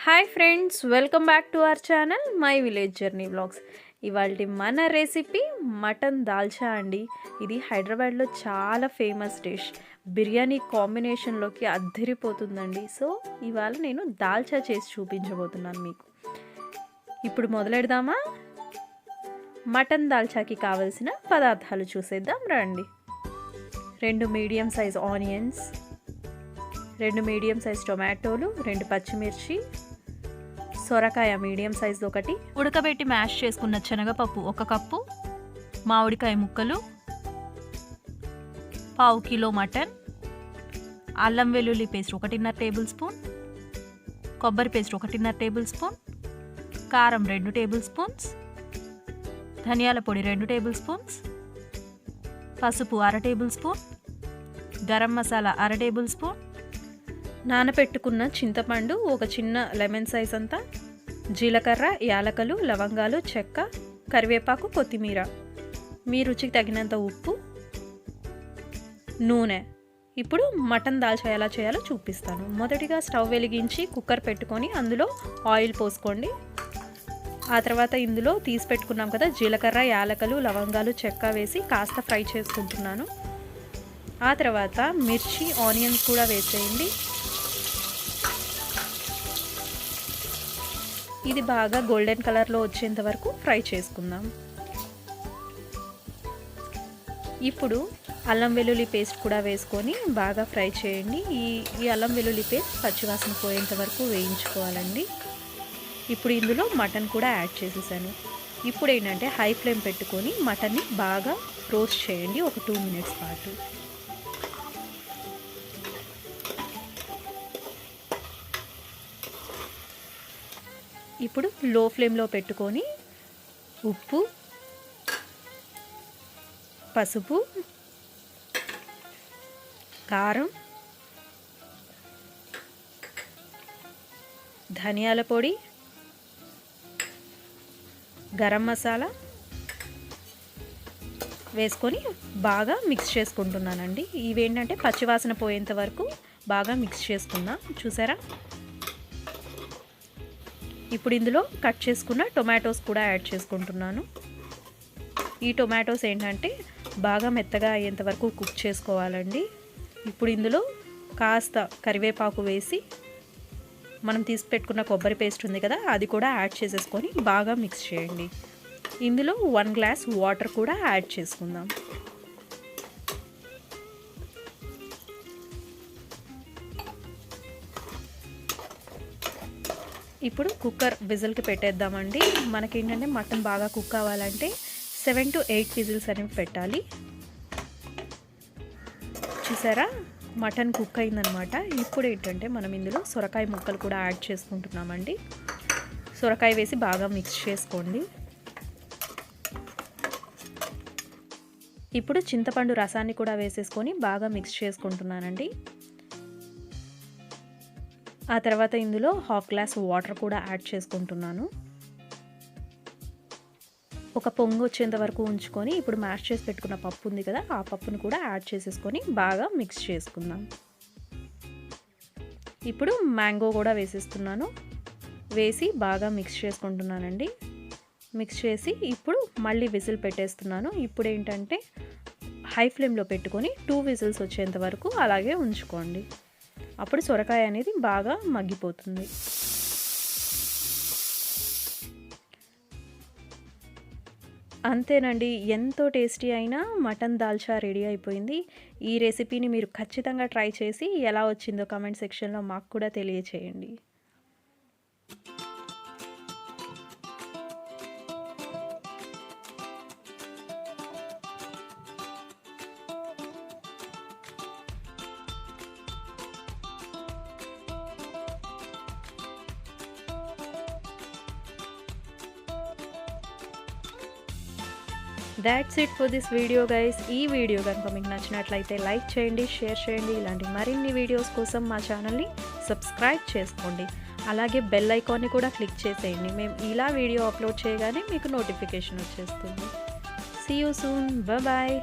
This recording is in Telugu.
Hi friends, welcome back to our channel my village journey vlogs. ఇవాళ మన రెసిపీ మటన్ దాల్చా అండి. ఇది హైదరాబాద్లో చాలా ఫేమస్ డిష్. బిర్యానీ కాంబినేషన్లోకి అద్దరిపోతుందండి. సో ఇవాళ నేను దాల్చా చేసి చూపించబోతున్నాను మీకు. ఇప్పుడు మొదలెడదామా? మటన్ దాల్చాకి కావలసిన పదార్థాలు చూసేద్దాం రండి. 2 medium size onions, 2 medium size టొమాటోలు, 2 పచ్చిమిర్చి, సొరకాయ మీడియం సైజ్ ఒకటి, ఉడకబెట్టి మ్యాష్ చేసుకున్న శనగపప్పు 1 కప్పు, మామిడికాయ ముక్కలు, 1/2 కిలో మటన్, అల్లం వెల్లుల్లి పేస్ట్ 1.5 టేబుల్ స్పూన్, కొబ్బరి పేస్ట్ 1.5 టేబుల్ స్పూన్, కారం 2 టేబుల్ స్పూన్స్, ధనియాల పొడి 2 టేబుల్ స్పూన్స్, పసుపు 1/2 tablespoon, garam masala 1/2 tablespoon, నానపెట్టుకున్న చింతపండు ఒక చిన్న లెమన్ సైజ్ అంతా, జీలకర్ర, యాలకలు, లవంగాలు, చెక్క, కరివేపాకు, కొత్తిమీర, మీ రుచికి తగినంత ఉప్పు, నూనె. ఇప్పుడు మటన్ దాల్చా ఎలా చేయాలో చూపిస్తాను. మొదటిగా స్టవ్ వెలిగించి కుక్కర్ పెట్టుకొని అందులో ఆయిల్ పోసుకోండి. ఆ తర్వాత ఇందులో తీసి పెట్టుకున్నాం కదా జీలకర్ర, యాలకలు, లవంగాలు, చెక్క వేసి కాస్త ఫ్రై చేసుకుంటున్నాను. ఆ తర్వాత మిర్చి, ఆనియన్స్ కూడా వేసేయండి. ఇది బాగా గోల్డెన్ కలర్లో వచ్చేంత వరకు ఫ్రై చేసుకుందాం. ఇప్పుడు అల్లం వెల్లుల్లి పేస్ట్ కూడా వేసుకొని బాగా ఫ్రై చేయండి. ఈ అల్లం వెల్లుల్లి పేస్ట్ పచ్చివాసన పోయేంత వరకు వేయించుకోవాలండి. ఇప్పుడు ఇందులో మటన్ కూడా యాడ్ చేసేసాను. ఇప్పుడు ఏంటంటే హై ఫ్లేమ్ పెట్టుకొని మటన్ని బాగా రోస్ట్ చేయండి ఒక 2 మినిట్స్ పాటు. ఇప్పుడు లో ఫ్లేమ్లో పెట్టుకొని ఉప్పు, పసుపు, కారం, ధనియాల పొడి, గరం మసాలా వేసుకొని బాగా మిక్స్ చేసుకుంటున్నానండి. ఇవేంటంటే పచ్చివాసన పోయేంత వరకు బాగా మిక్స్ చేసుకుందాం. చూసారా? ఇప్పుడు ఇందులో కట్ చేసుకున్న టొమాటోస్ కూడా యాడ్ చేసుకుంటున్నాను. ఈ టొమాటోస్ ఏంటంటే బాగా మెత్తగా అయ్యేంత వరకు కుక్ చేసుకోవాలండి. ఇప్పుడు ఇందులో కాస్త కరివేపాకు వేసి మనం తీసి పెట్టుకున్న కొబ్బరి పేస్ట్ ఉంది కదా అది కూడా యాడ్ చేసేసుకొని బాగా మిక్స్ చేయండి. ఇందులో 1 గ్లాస్ వాటర్ కూడా యాడ్ చేసుకుందాం. ఇప్పుడు కుక్కర్ విజిల్కి పెట్టేద్దామండి. మనకేంటంటే మటన్ బాగా కుక్ అవ్వాలంటే 7 to 8 విజిల్స్ అనేవి పెట్టాలి. చూసారా? మటన్ కుక్ అయిందనమాట. ఇప్పుడు ఏంటంటే మనం ఇందులో సొరకాయ ముక్కలు కూడా యాడ్ చేసుకుంటున్నామండి. సొరకాయ వేసి బాగా మిక్స్ చేసుకోండి. ఇప్పుడు చింతపండు రసాన్ని కూడా వేసేసుకొని బాగా మిక్స్ చేసుకుంటున్నానండి. ఆ తర్వాత ఇందులో 1/2 గ్లాస్ వాటర్ కూడా యాడ్ చేసుకుంటున్నాను. ఒక పొంగు వచ్చేంత వరకు ఉంచుకొని ఇప్పుడు మ్యాష్ చేసి పెట్టుకున్న పప్పు ఉంది కదా ఆ పప్పును కూడా యాడ్ చేసేసుకొని బాగా మిక్స్ చేసుకుందాం. ఇప్పుడు మ్యాంగో కూడా వేసేస్తున్నాను. వేసి బాగా మిక్స్ చేసుకుంటున్నానండి. మిక్స్ చేసి ఇప్పుడు మళ్ళీ విజిల్ పెట్టేస్తున్నాను. ఇప్పుడు ఏంటంటే హై ఫ్లేమ్లో పెట్టుకొని 2 విజిల్స్ వచ్చేంత వరకు అలాగే ఉంచుకోండి. అప్పుడు సొరకాయ అనేది బాగా మగ్గిపోతుంది. అంతేనండి, ఎంతో టేస్టీ అయిన మటన్ దాల్చా రెడీ అయిపోయింది. ఈ రెసిపీని మీరు ఖచ్చితంగా ట్రై చేసి ఎలా వచ్చిందో కామెంట్ సెక్షన్లో మాకు కూడా తెలియచేయండి. That's it for this video guys. ఈ వీడియో కనుక మీకు నచ్చినట్లయితే లైక్ చేయండి, షేర్ చేయండి. ఇలాంటి మరిన్ని వీడియోస్ కోసం మా ఛానల్ని సబ్స్క్రైబ్ చేసుకోండి. అలాగే బెల్ ఐకాన్ని కూడా క్లిక్ చేసేయండి. మేము ఇలా వీడియో అప్లోడ్ చేయగానే మీకు నోటిఫికేషన్ వచ్చేస్తుంది. See you soon. బాయ్.